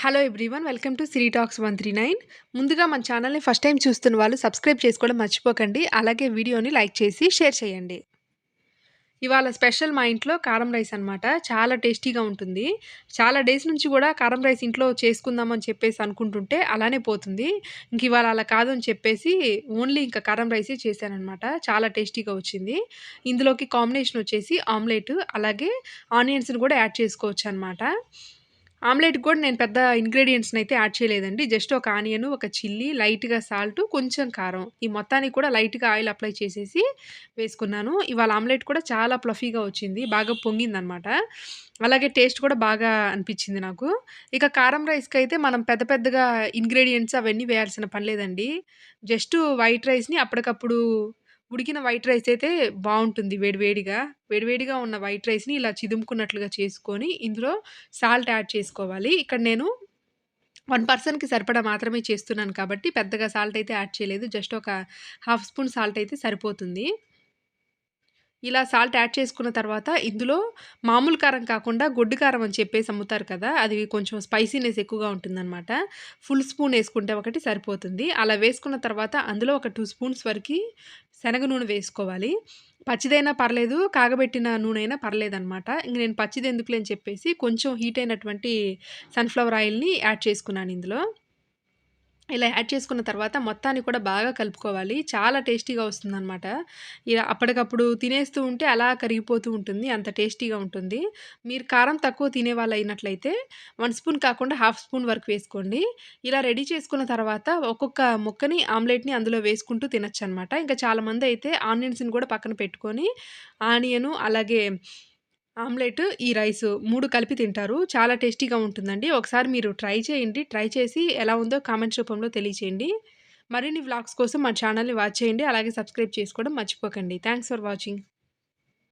Hello everyone. Welcome to Siri talks 139. ముందుగా మన ఛానల్‌ని ఫస్ట్ టైమ్ చూస్తున్న వాళ్ళు సబ్స్క్రైబ్ చేసుకోవడం మర్చిపోకండి. అలాగే వీడియోని లైక్ చేసి షేర్ చేయండి. ఇవాళ స్పెషల్ మా ఇంట్లో కారం రైస్ అనమాట. చాలా టేస్టీగా ఉంటుంది. చాలా డేస్ నుంచి గూడా కారం రైస్ ఇంట్లో చేసుకుందాం అని చెప్పేసి అనుకుంటుంటే అలానే పోతుంది. ఇంక ఇవాళ అలా కాదు అని చెప్పేసి ఓన్లీ ఇంకా కారం రైసే చేశాననమాట. చాలా టేస్టీగా వచ్చింది. ఇందులోకి కాంబినేషన్ వచ్చేసి ఆమ్లెట్ అలాగే ఆనియన్స్‌ని గూడా యాడ్ చేసుకోవచ్చనమాట. ఆమ్లెట్‌కి కూడా నేను పెద్ద ఇంగ్రీడియెంట్స్‌నైతే యాడ్ చేయలేదండి. జస్ట్ ఒక ఆనియను, ఒక చిల్లీ, లైట్‌గా సాల్టు, కొంచెం కారం. ఈ మొత్తానికి కూడా లైట్‌గా ఆయిల్ అప్లై చేసేసి వేసుకున్నాను. ఇవాళ ఆమ్లెట్ కూడా చాలా ఫ్లఫీగా వచ్చింది. బాగా పొంగిందనమాట. అలాగే టేస్ట్ కూడా బాగా అనిపిచ్చింది నాకు. ఇక కారం రైస్‌కైతే మనం పెద్ద పెద్దగా ఇంగ్రీడియెంట్స్ అవన్నీ వేయాల్సిన పని లేదండి. జస్ట్ వైట్ రైస్‌ని అప్పటికప్పుడు ఉడికిన వైట్ రైస్ అయితే బావుంటుంది వేడివేడిగా. వేడివేడిగా ఉన్న వైట్ రైస్‌ని ఇలా చిదుముకున్నట్లుగా చేసుకొని, ఇందులో సాల్ట్ యాడ్ చేసుకోవాలి. ఇక్కడ నేను 1 పర్సన్‌కి సరిపడా మాత్రమే చేస్తున్నాను కాబట్టి పెద్దగా సాల్ట్ అయితే యాడ్ చేయలేదు. జస్ట్ ఒక హాఫ్ స్పూన్ సాల్ట్ అయితే సరిపోతుంది. ఇలా సాల్ట్ యాడ్ చేసుకున్న తర్వాత ఇందులో మామూలు కారం కాకుండా గొడ్డు కారం అని చెప్పేసి అమ్ముతారు కదా! అది కొంచెం స్పైసీనెస్ ఎక్కువగా ఉంటుందనమాట. ఫుల్ స్పూన్ యేసుకుంటే ఒకటి సరిపోతుంది. అలా వేసుకున్న తర్వాత అందులో ఒక 2 స్పూన్స్ వరకి శనగ నూనె వేసుకోవాలి. పచ్చిదైనా పర్లేదు, కాగబెట్టిన నూనె అయినా పర్లేదనమాట. ఇంక నేను పచ్చిదెందుకులే అని చెప్పేసి కొంచెం హీట్ అయినటువంటి సన్‌ఫ్లవర్ ఆయిల్‌ని యాడ్ చేసుకున్నాను ఇందులో. ఇలా యాడ్ చేసుకున్న తర్వాత మొత్తాన్ని కూడా బాగా కలుపుకోవాలి. చాలా టేస్టీగా వస్తుందనమాట. ఇలా అప్పటికప్పుడు తినేస్తూ ఉంటే అలా కరిగిపోతూ ఉంటుంది. అంత టేస్టీగా ఉంటుంది. మీరు కారం తక్కువ తినేవాళ్ళయినట్లయితే 1 స్పూన్ కాకుండా హాఫ్ స్పూన్ వరకు వేసుకోండి. ఇలా రెడీ చేసుకున్న తర్వాత ఒక్కొక్క ముక్కని ఆమ్లెట్‌ని అందులో వేసుకుంటూ తినొచ్చనమాట. ఇంకా చాలామందయితే ఆనియన్స్‌ని కూడా పక్కన పెట్టుకొని ఆనియను అలాగే ఆమ్లెట్, ఈ రైసు 3 కలిపి తింటారు. చాలా టేస్టీగా ఉంటుందండి. ఒకసారి మీరు ట్రై చేయండి. ట్రై చేసి ఎలా ఉందో కామెంట్స్ రూపంలో తెలియచేయండి. మరిన్ని వ్లాగ్స్ కోసం మా ఛానల్‌ని వాచ్ చేయండి. అలాగే సబ్స్క్రైబ్ చేసుకోవడం మర్చిపోకండి. Thanks for watching.